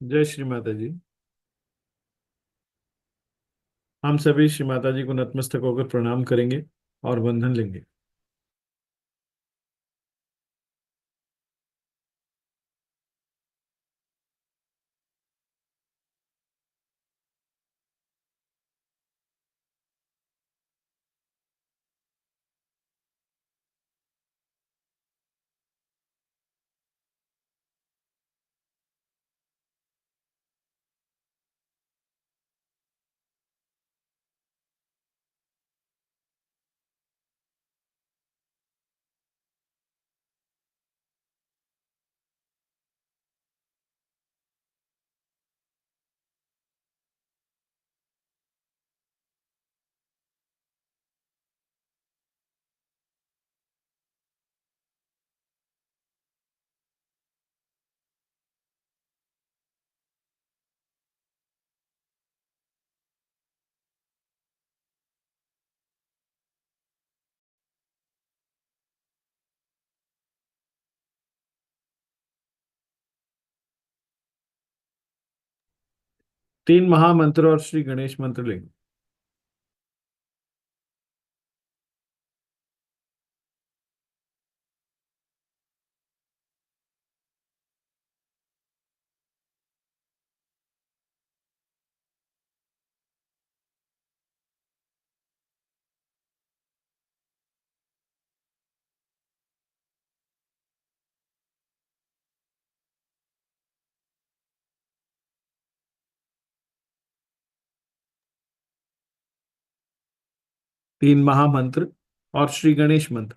जय श्री माता जी। हम सभी श्री माता जी को नतमस्तक होकर प्रणाम करेंगे और वंदन लेंगे। तीन महामंत्र और श्री गणेश मंत्र लेंगे। तीन महामंत्र और श्री गणेश मंत्र।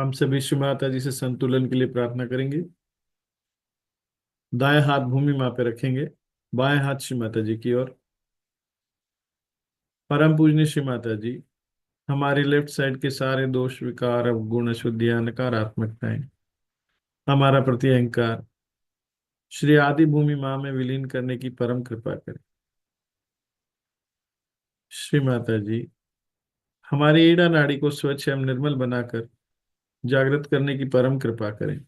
हम सभी श्री माता जी से संतुलन के लिए प्रार्थना करेंगे। दाएं हाथ भूमि माँ पे रखेंगे, बाएं हाथ श्री माता जी की ओर। परम पूजनीय श्री माता जी, हमारी लेफ्ट साइड के सारे दोष विकार अवगुण अशुद्धियां नकारात्मकताएं, हमारा प्रति अहंकार श्री आदि भूमि माँ में विलीन करने की परम कृपा करें। श्री माता जी, हमारी ईड़ा नाड़ी को स्वच्छ एवं निर्मल बनाकर जागृत करने की परम कृपा करें।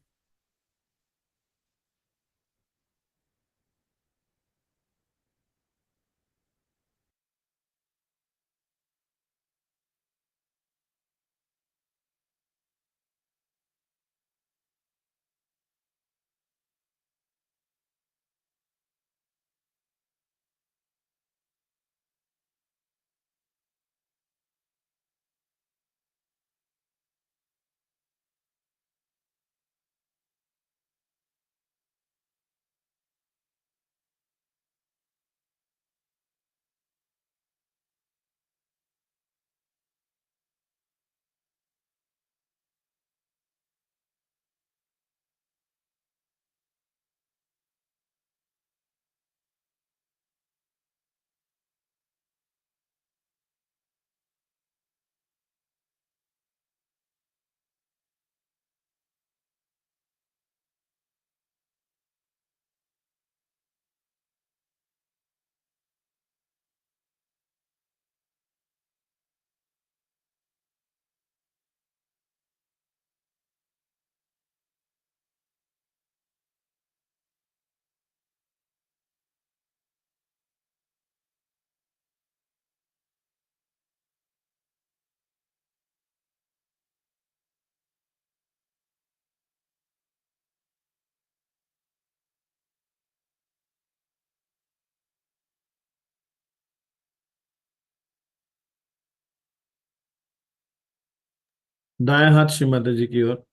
दाएं हाथ श्री माता जी की ओर,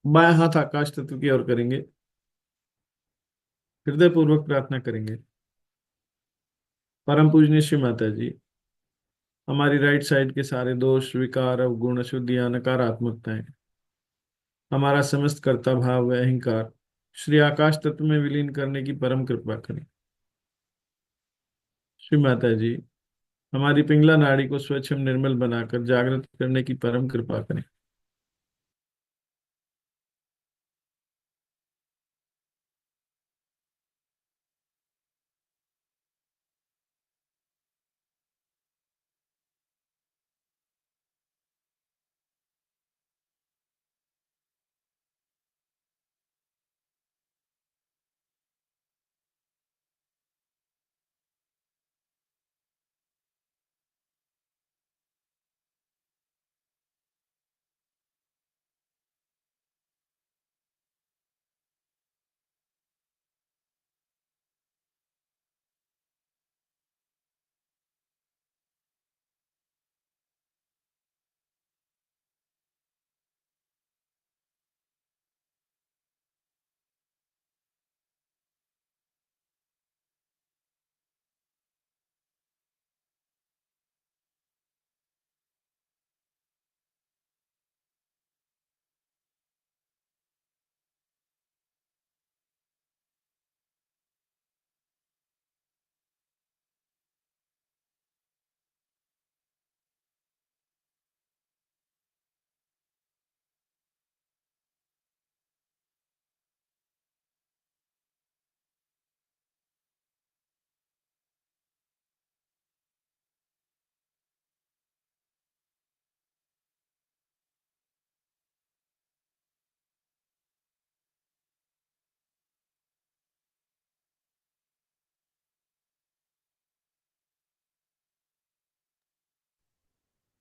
बाएं हाथ आकाश तत्व की ओर करेंगे। हृदय पूर्वक प्रार्थना करेंगे। परम पूजनीय श्री माता जी, हमारी राइट साइड के सारे दोष विकार अवगुण अशुद्धियां नकारात्मकताएं, हमारा समस्त कर्ता भाव व अहंकार श्री आकाश तत्व में विलीन करने की परम कृपा करें। श्री माता जी, हमारी पिंगला नाड़ी को स्वच्छ एवं निर्मल बनाकर जागृत करने की परम कृपा करें।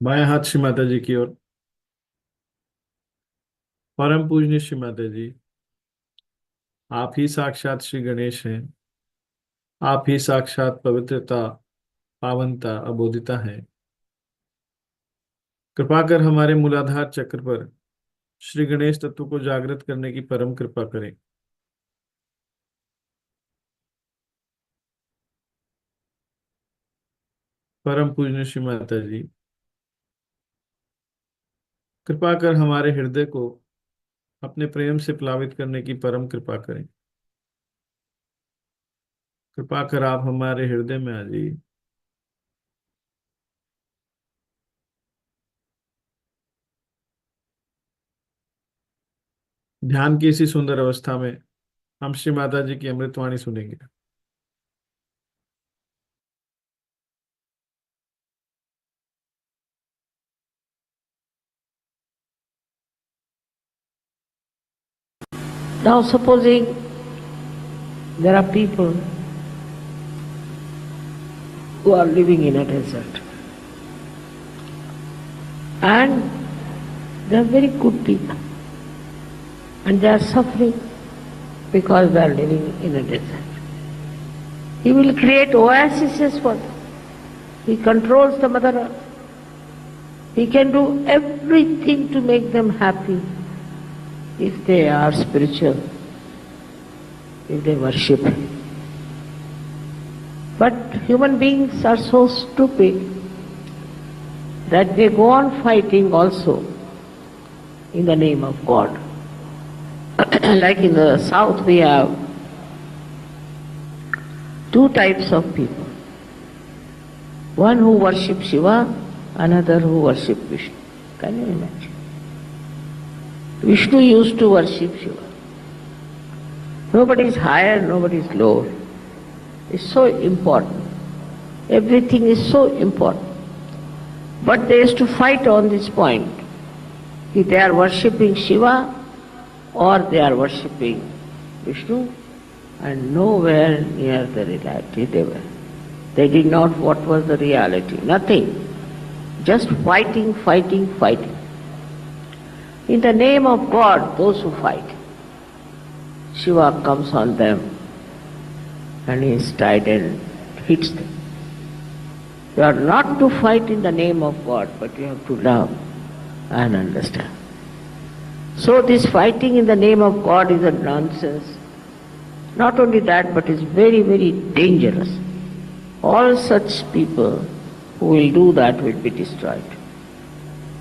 बाएं हाथ श्री माता जी की ओर। परम पूजनीय श्री माता जी, आप ही साक्षात श्री गणेश हैं। आप ही साक्षात पवित्रता पावनता अबोधिता है। कृपा कर हमारे मूलाधार चक्र पर श्री गणेश तत्व को जागृत करने की परम कृपा करें। परम पूजनीय श्री माता जी, कृपा कर हमारे हृदय को अपने प्रेम से प्लावित करने की परम कृपा करें। कृपा कर आप हमारे हृदय में आ जाइए। ध्यान की इसी सुंदर अवस्था में हम श्री माता जी की अमृतवाणी सुनेंगे। Now supposing there are people who are living in a desert and they are very good people and they are suffering because they are living in a desert. He will create oases for them. He controls the Mother Earth. He can do everything to make them happy if they are spiritual, if they worship Him. But human beings are so stupid that they go on fighting also in the name of God. Like in the south we have two types of people. One who worship Shiva, another who worship Vishnu. Can you imagine? Vishnu used to worship Shiva. Nobody is higher, nobody is lower. It's so important. Everything is so important. But they used to fight on this point. If they are worshipping Shiva or they are worshipping Vishnu, and nowhere near the reality they were. They did not what was the reality, nothing. Just fighting, fighting, fighting. In the name of God, those who fight, Shiva comes on them and he is tied and hits them. You are not to fight in the name of God, but you have to love and understand. So this fighting in the name of God is a nonsense. Not only that, but is very, very dangerous. All such people who will do that will be destroyed.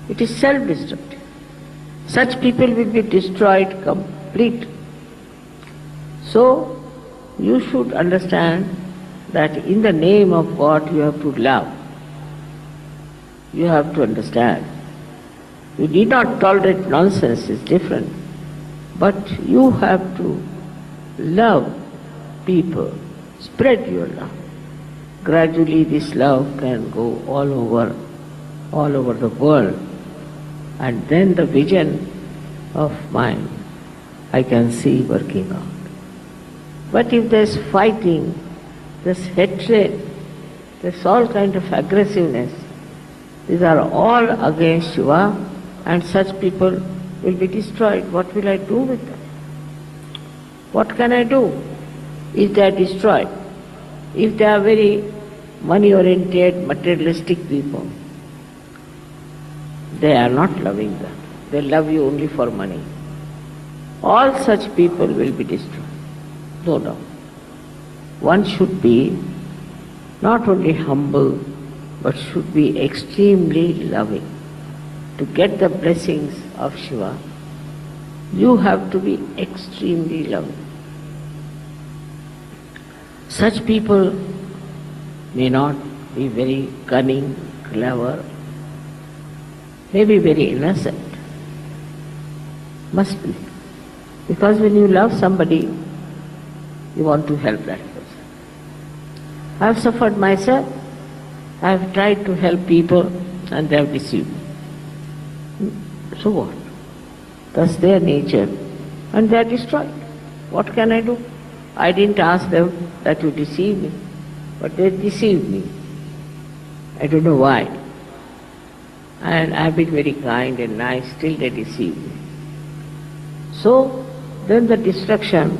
It is self-destructive. Such people will be destroyed completely. So, you should understand that in the name of God you have to love. You have to understand. You need not tolerate nonsense, it's different. But you have to love people, spread your love. Gradually this love can go all over the world. And then the vision of mine I can see working out. But if there's fighting, there's hatred, there's all kind of aggressiveness, these are all against Shiva, and such people will be destroyed. What will I do with them? What can I do if they are destroyed? If they are very money-oriented, materialistic people, they are not loving that. They love you only for money. All such people will be destroyed. No doubt. One should be not only humble, but should be extremely loving. To get the blessings of Shiva, you have to be extremely loving. Such people may not be very cunning, clever, may be very innocent. Must be. Because when you love somebody, you want to help that person. I have suffered myself. I have tried to help people and they have deceived me. So what? That's their nature and they are destroyed. What can I do? I didn't ask them that you deceive me, but they deceived me. I don't know why. And I have been very kind and nice, still they deceive me. So then the destruction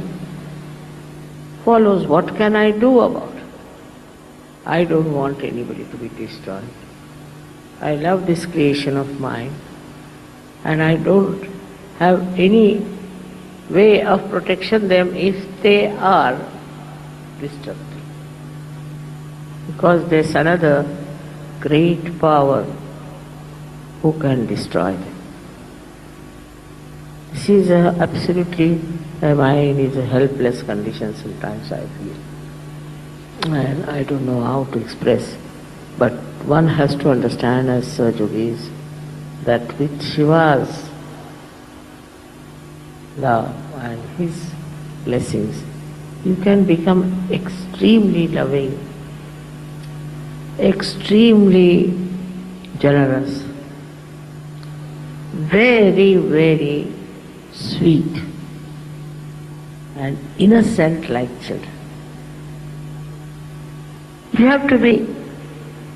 follows. What can I do about it? I don't want anybody to be destroyed. I love this creation of mine and I don't have any way of protection them if they are destructive. Because there's another great power who can destroy them. This is absolutely, my mind is a helpless condition sometimes I feel. And I don't know how to express. But one has to understand as yogis that with Shiva's love and his blessings, you can become extremely loving, extremely generous, very, very sweet and innocent like children. You have to be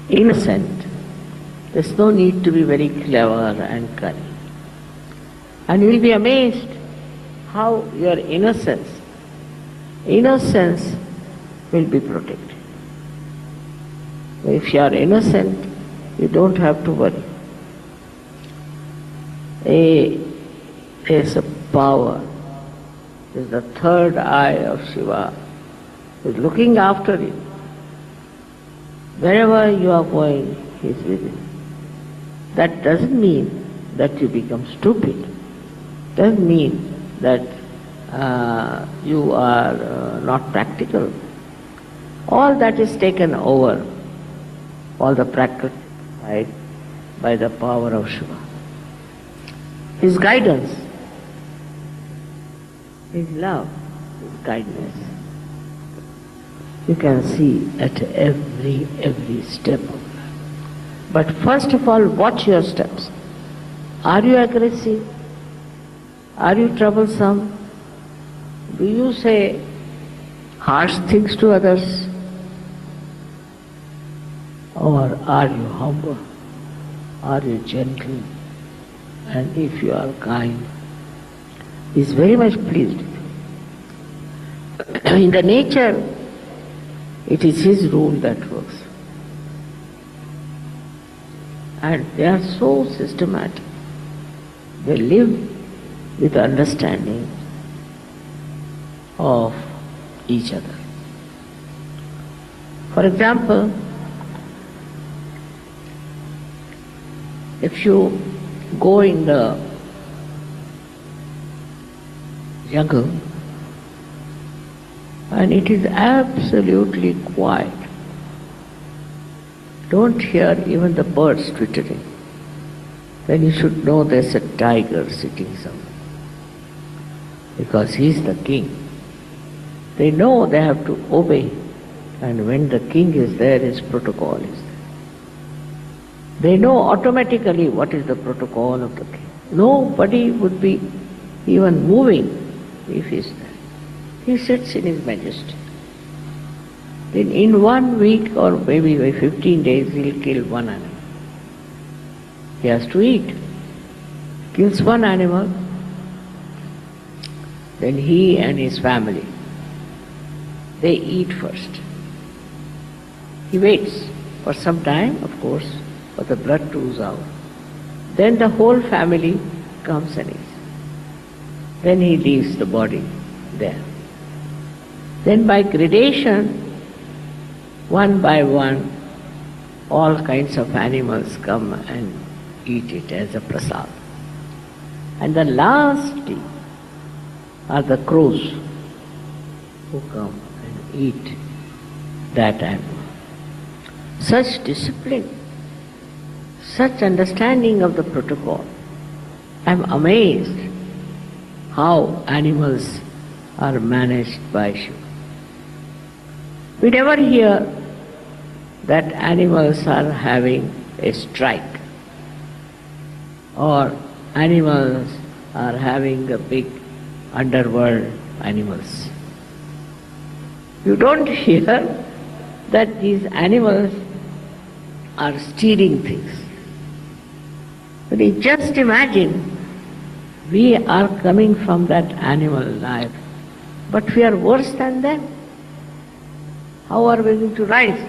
innocent. There's no need to be very clever and cunning. And you'll be amazed how your innocence will be protected. If you are innocent, you don't have to worry. There's a power, there's the third eye of Shiva, who is looking after you. Wherever you are going, he is with you. That doesn't mean that you become stupid. Doesn't mean that you are not practical. All that is taken over, all the practical side, by the power of Shiva. His guidance, his love, his kindness, you can see at every step of life. But first of all, watch your steps. Are you aggressive? Are you troublesome? Do you say harsh things to others? Or are you humble? Are you gentle? And if you are kind, he is very much pleased with you. In the nature, it is his rule that works. And they are so systematic. They live with understanding of each other. For example, if you go in the jungle and it is absolutely quiet, don't hear even the birds twittering, then you should know there's a tiger sitting somewhere, because he's the king. They know they have to obey, and when the king is there, his protocol is there. They know automatically what is the protocol of the king. Nobody would be even moving if he's there. He sits in his majesty. Then in 1 week or maybe by 15 days, he'll kill one animal. He has to eat. Kills one animal, then he and his family, they eat first. He waits for some time, of course, for the blood to ooze out. Then the whole family comes and eats. Then he leaves the body there. Then by gradation, one by one, all kinds of animals come and eat it as a prasad. And the last are the crows who come and eat that animal. Such discipline, such understanding of the protocol. I am amazed how animals are managed by Shiva. We never hear that animals are having a strike or animals are having a big underworld animals. You don't hear that these animals are stealing things. But you just imagine, we are coming from that animal life, but we are worse than them. How are we going to rise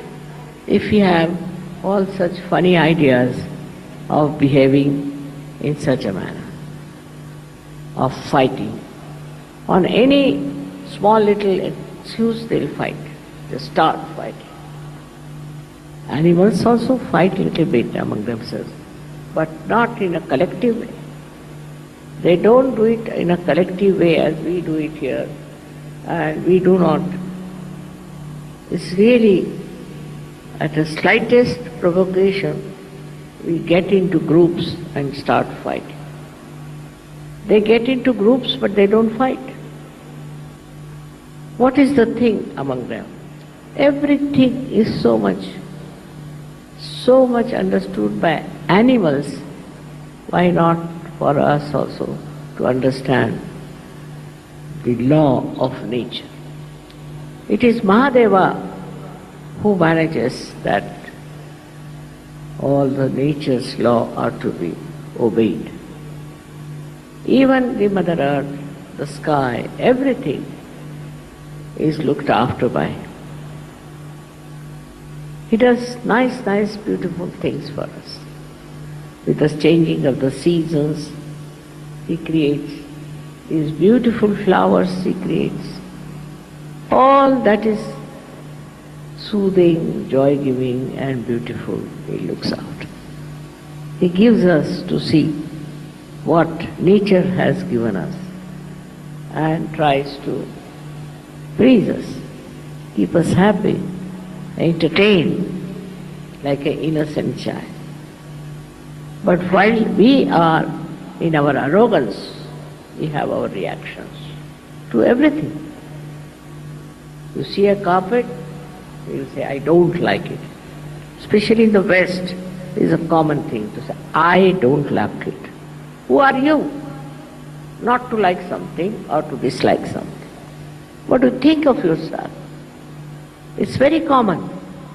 if we have all such funny ideas of behaving in such a manner, of fighting? On any small little excuse they'll fight, they start fighting. Animals also fight a little bit among themselves, but not in a collective way. They don't do it in a collective way as we do it here, and we do not. It's really, at the slightest provocation, we get into groups and start fighting. They get into groups, but they don't fight. What is the thing among them? Everything is so much understood by animals. Why not for us also to understand the law of nature? It is Mahadeva who manages that all the nature's law are to be obeyed. Even the Mother Earth, the sky, everything is looked after by him. He does nice, beautiful things for us. With the changing of the seasons, he creates these beautiful flowers, he creates. All that is soothing, joy-giving and beautiful, he looks after. He gives us to see what nature has given us and tries to please us, keep us happy, entertained like an innocent child. But while we are in our arrogance, we have our reactions to everything. You see a carpet, you say, I don't like it. Especially in the West, it is a common thing to say, I don't like it. Who are you not to like something or to dislike something? What do you think of yourself? It's very common.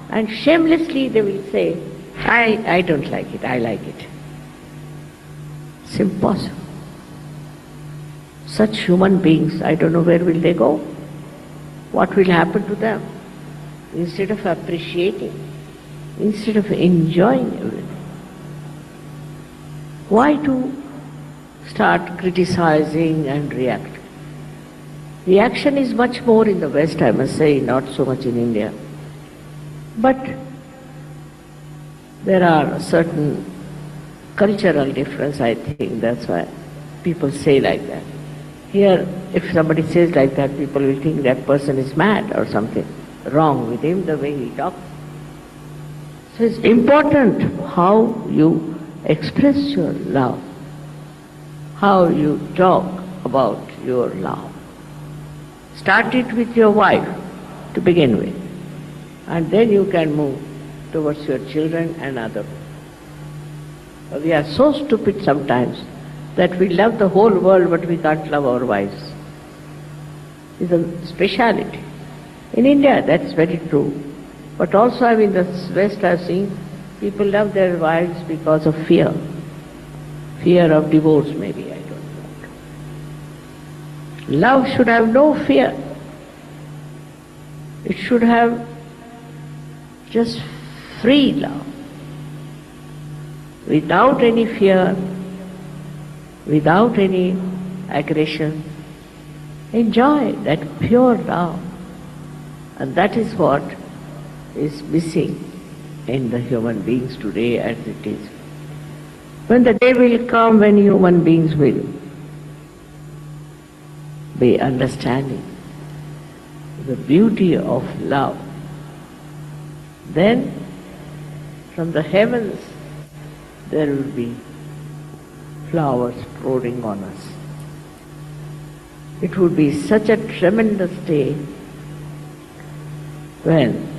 And shamelessly they will say, I don't like it, I like it. It's impossible. Such human beings, I don't know where will they go. What will happen to them? Instead of appreciating, instead of enjoying everything. Why to start criticizing and reacting? Reaction is much more in the West, I must say, not so much in India. But there are certain cultural difference, I think, that's why people say like that. Here, if somebody says like that, people will think that person is mad or something wrong with him, the way he talks. So it's important how you express your love, how you talk about your love. Start it with your wife to begin with, and then you can move towards your children and others. We are so stupid sometimes that we love the whole world but we can't love our wives. It's a speciality. In India that's very true. But also in the West I've seen people love their wives because of fear. Fear of divorce maybe, I don't know. Love should have no fear. It should have just free love. Without any fear, without any aggression. Enjoy that pure love. And that is what is missing in the human beings today as it is. When the day will come when human beings will be understanding the beauty of love, then from the heavens there will be flowers pouring on us. It would be such a tremendous day when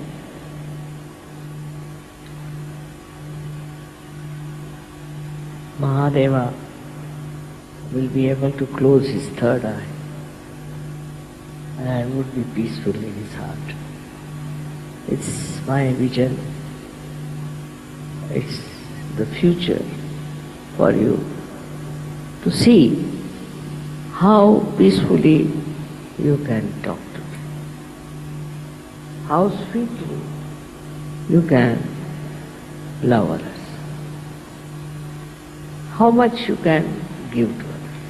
Mahadeva will be able to close his third eye and would be peaceful in his heart. It's my vision. It's the future for you to see how peacefully you can talk to me, how sweetly you can love others, how much you can give to others.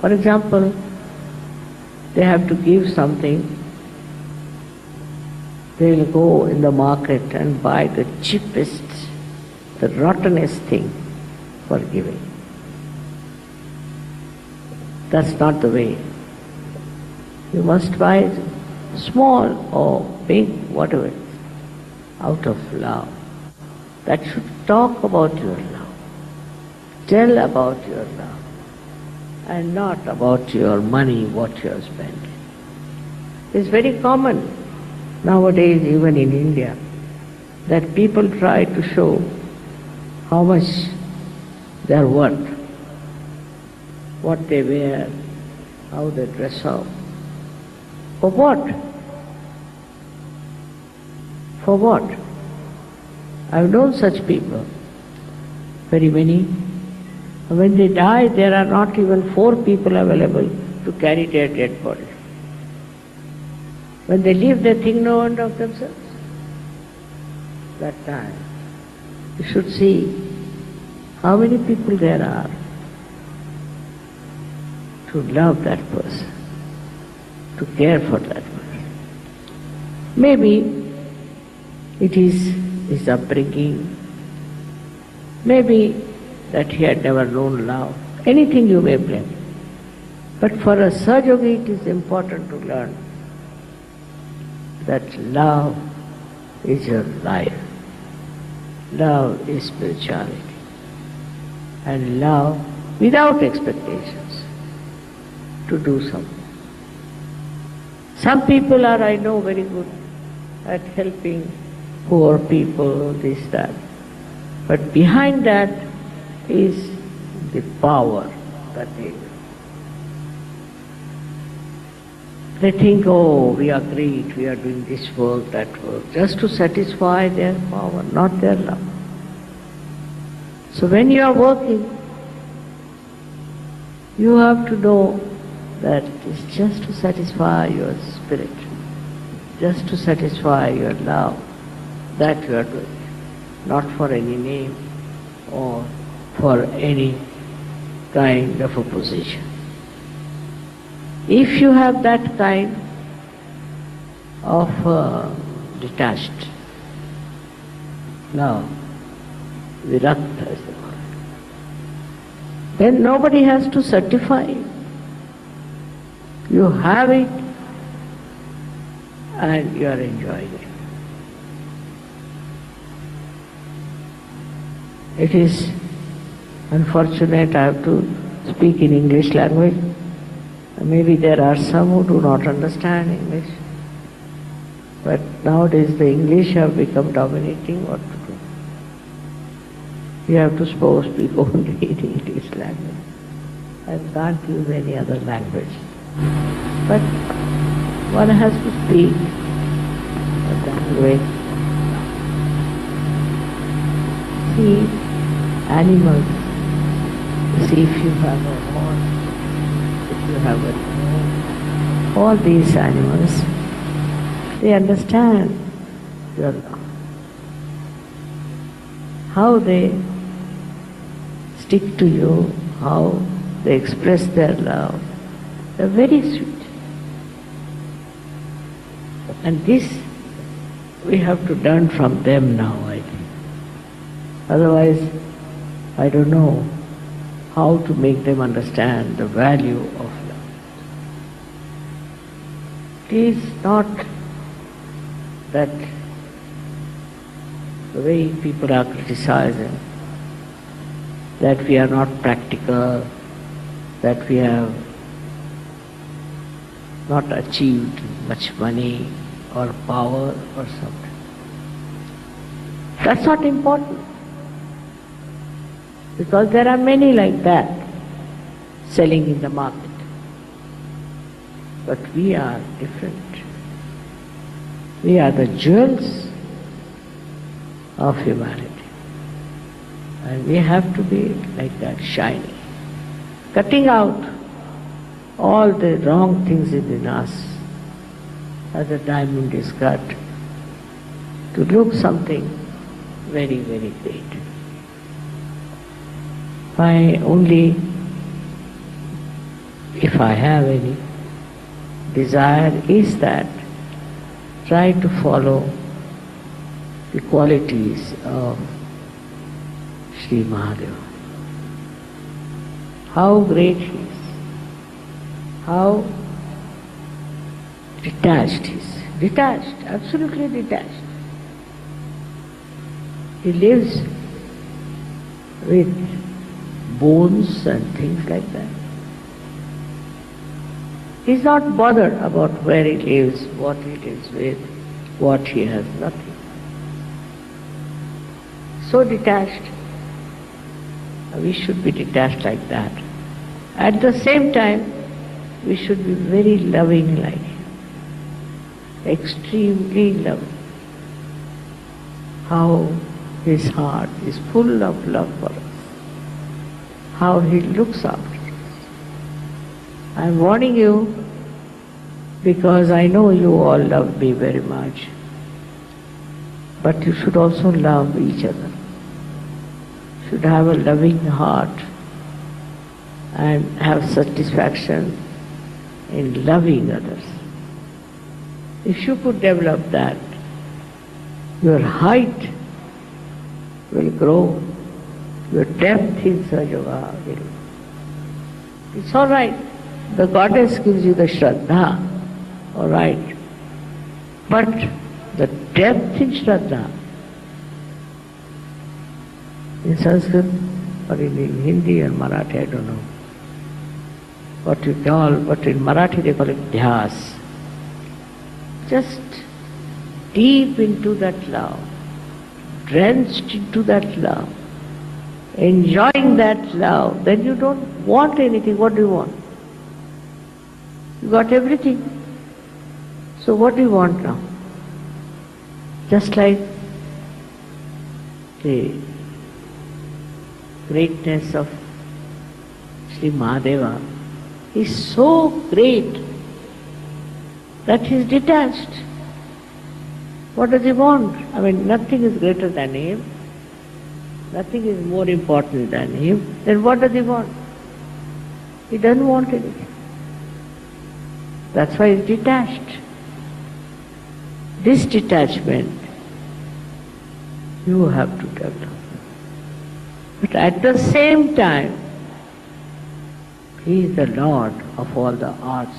For example, they have to give something, they will go in the market and buy the cheapest, the rottenest thing for giving. That's not the way. You must buy it, small or big, whatever it is, out of love. That should talk about your love, tell about your love, and not about your money, what you are spending. It's very common nowadays, even in India, that people try to show how much they are worth, what they wear, how they dress up. For what? For what? I've known such people, very many. When they die, there are not even 4 people available to carry their dead body. When they leave, they think no one of themselves. That time, you should see how many people there are to love that person, to care for that person. Maybe it is his upbringing, maybe that he had never known love. Anything you may blame. But for a Sahaja it is important to learn that love is your life. Love is spirituality. And love without expectations to do something. Some people are, I know, very good at helping poor people, this, that. But behind that is the power that they think, oh, we are great, we are doing this work, that work, just to satisfy their power, not their love. So when you are working, you have to know that it is just to satisfy your spirit, just to satisfy your love, that you are doing, not for any name or for any kind of a position. If you have that kind of detached love, virakta is the word, then nobody has to certify you. You have it and you are enjoying it. It is unfortunate I have to speak in English language. Maybe there are some who do not understand English. But nowadays the English have become dominating. What to do? You have to speak only in English language. I can't use any other language. But one has to speak a language. See animals. See if you have a horse, if you have a dog. All these animals, they understand your love. How they stick to you, how they express their love. They're very sweet. And this we have to learn from them now, I think. Otherwise, I don't know how to make them understand the value of love. It is not that the way people are criticizing, that we are not practical, that we have not achieved much money or power or something. That's not important. Because there are many like that selling in the market. But we are different. We are the jewels of humanity. And we have to be like that, shiny. Cutting out all the wrong things in us as a diamond is cut to look something very, very great. My only, if I have any, desire is that try to follow the qualities of Shri Mahadeva. How great he is, how detached he is. Detached, absolutely detached. He lives with bones and things like that. He's not bothered about where he lives, what he lives with, what he has, nothing. So detached. We should be detached like that. At the same time, we should be very loving like him. Extremely loving. How his heart is full of love for us. How he looks after us. I'm warning you because I know you all love me very much. But you should also love each other. Should have a loving heart and have satisfaction in loving others. If you could develop that, your height will grow, your depth in Sahaja will. It's all right. The goddess gives you the Shraddha, all right. But the depth in Shraddha, in Sanskrit or in Hindi or Marathi, I don't know what you call, but in Marathi they call it dhyas. Just deep into that love, drenched into that love, enjoying that love, then you don't want anything. What do you want? You got everything. So what do you want now? Just like the greatness of Shri Mahadeva is so great that he is detached. What does he want? I mean, nothing is greater than him. Nothing is more important than him. Then what does he want? He doesn't want anything. That's why he's detached. This detachment you have to develop. But at the same time, he is the Lord of all the arts,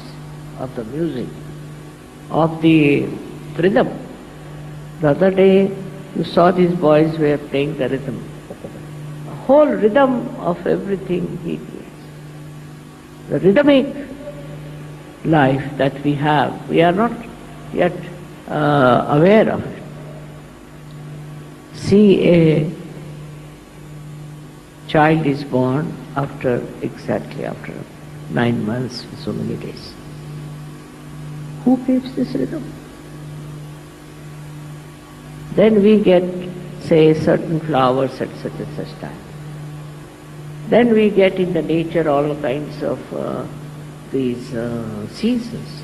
of the music, of the rhythm. The other day you saw these boys were playing the rhythm. The whole rhythm of everything he creates. The rhythmic life that we have, we are not yet aware of it. See, a child is born exactly after 9 months, so many days. Who keeps this rhythm? Then we get, say, certain flowers at such and such time. Then we get in the nature all kinds of these seasons.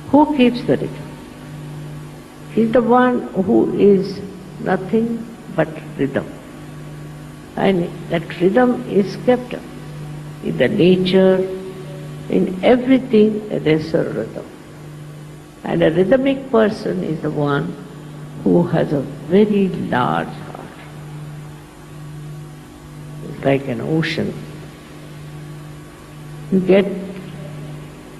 Who keeps the rhythm? He's the one who is nothing but rhythm. And that rhythm is kept up in the nature, in everything there's a rhythm. And a rhythmic person is the one who has a very large heart. It's like an ocean. You get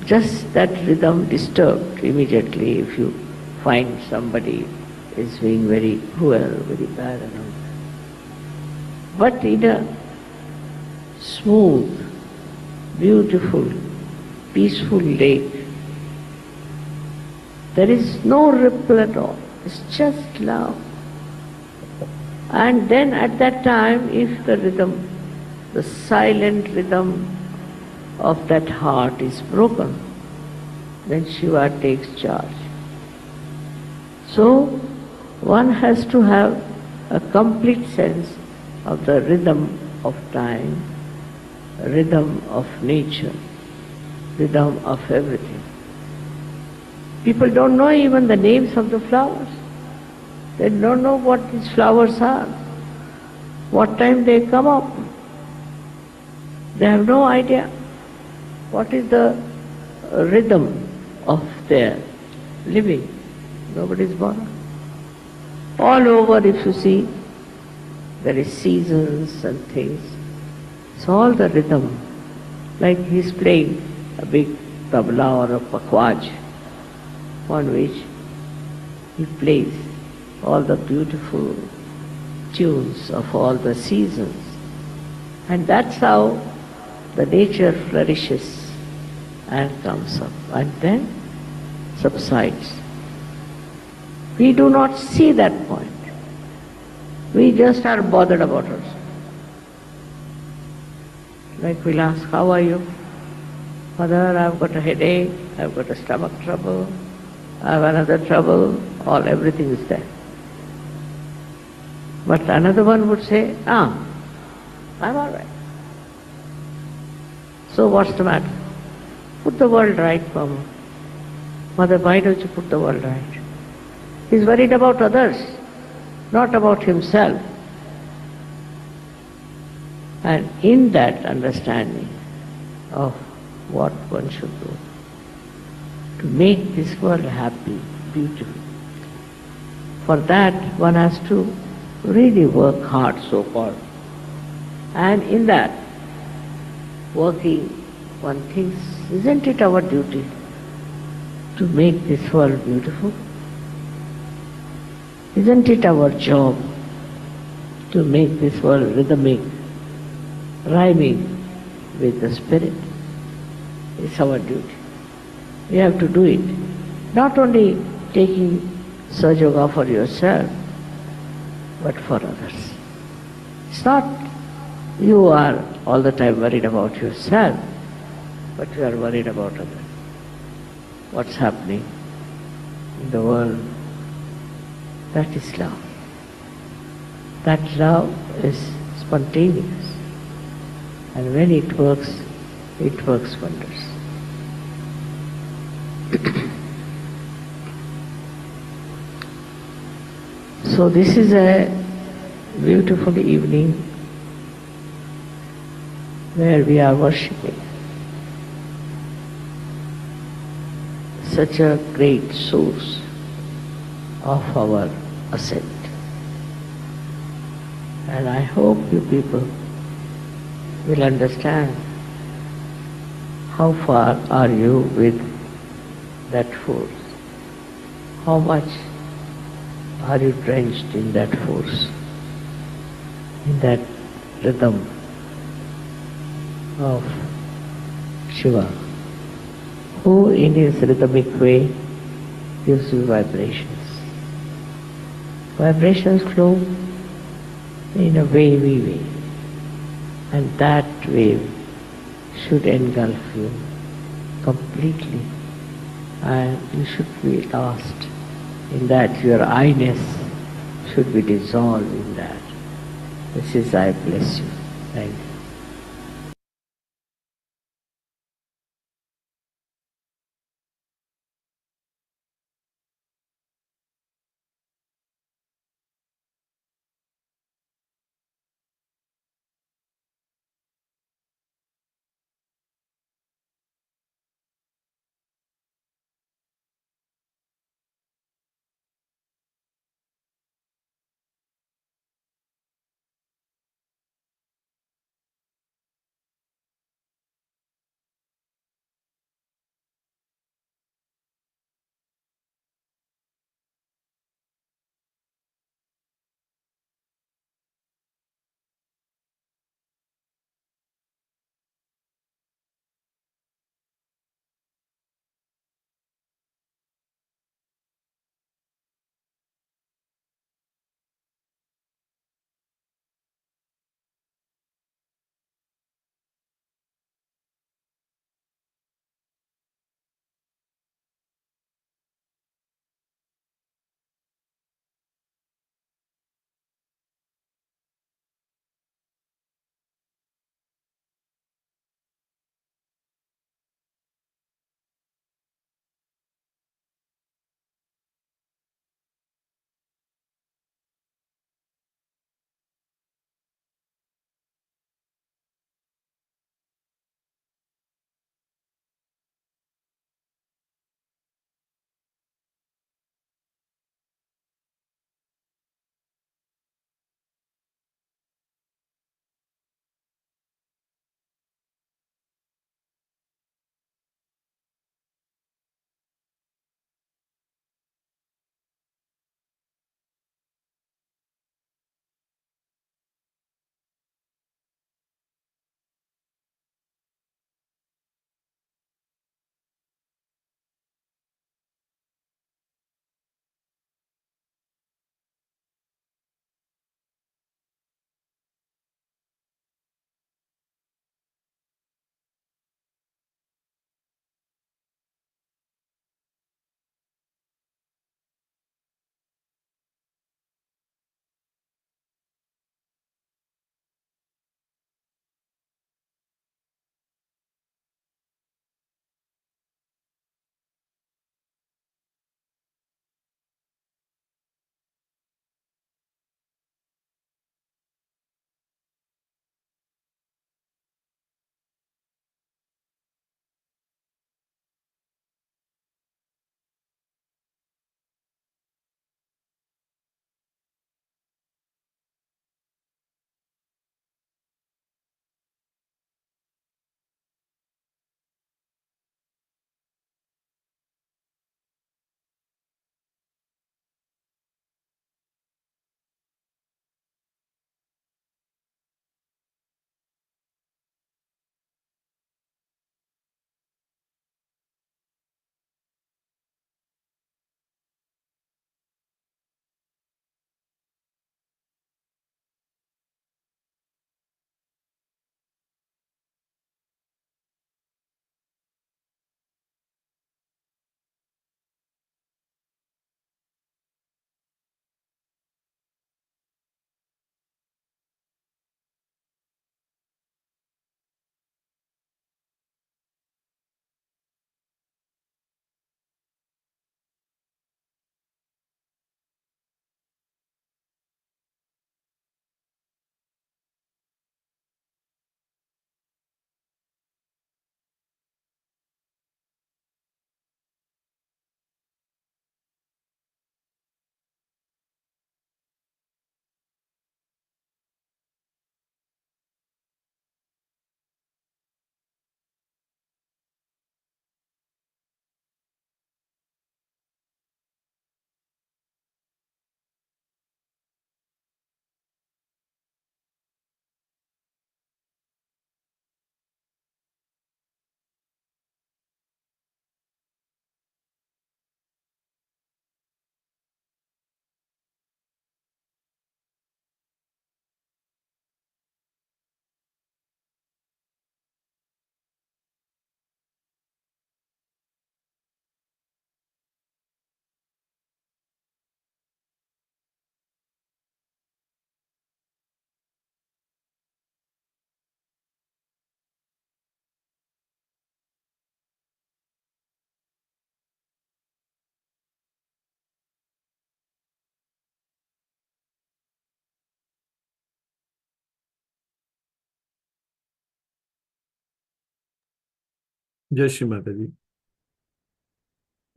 just that rhythm disturbed immediately if you find somebody is being very cruel, very bad and all that. But in a smooth, beautiful, peaceful lake, there is no ripple at all. It's just love. And then at that time, if the rhythm, the silent rhythm of that heart is broken, then Shiva takes charge. So, one has to have a complete sense of the rhythm of time, rhythm of nature, rhythm of everything. People don't know even the names of the flowers. They don't know what these flowers are, what time they come up. They have no idea what is the rhythm of their living. Nobody's bothered. All over, if you see, there is seasons and things. It's all the rhythm. Like he's playing a big tabla or a pakwaj on which he plays all the beautiful tunes of all the seasons. And that's how the nature flourishes and comes up and then subsides. We do not see that point. We just are bothered about ourselves. Like we'll ask, how are you? Mother, I've got a headache, I've got a stomach trouble, I have another trouble, everything is there. But another one would say, I'm all right. So what's the matter? Put the world right, Mama. Mother, why don't you put the world right? He's worried about others, not about himself. And in that understanding of what one should do to make this world happy, beautiful, for that one has to really work hard, so-called. And in that working, one thinks, isn't it our duty to make this world beautiful? Isn't it our job to make this world rhythmic, rhyming with the spirit? It's our duty. You have to do it. Not only taking Sahaja for yourself, but for others. It's not you are all the time worried about yourself, but you are worried about others. What's happening in the world? That is love. That love is spontaneous. And when it works wonders. So this is a beautiful evening where we are worshipping such a great source of our ascent. And I hope you people will understand how far are you with that force, how much are you drenched in that force, in that rhythm of Shiva, who in his rhythmic way gives you vibrations. Vibrations flow in a wavy way, and that wave should engulf you completely, and you should be lost in that. Your I-ness should be dissolved in that. This is I bless you. Thank you. जय श्री माता जी।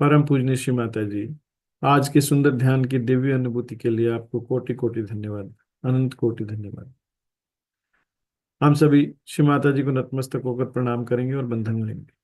परम पूजनीय श्री माता जी, आज के सुंदर ध्यान की दिव्य अनुभूति के लिए आपको कोटि कोटि धन्यवाद, अनंत कोटि धन्यवाद। हम सभी श्री माता जी को नतमस्तक होकर प्रणाम करेंगे और बंधन लेंगे।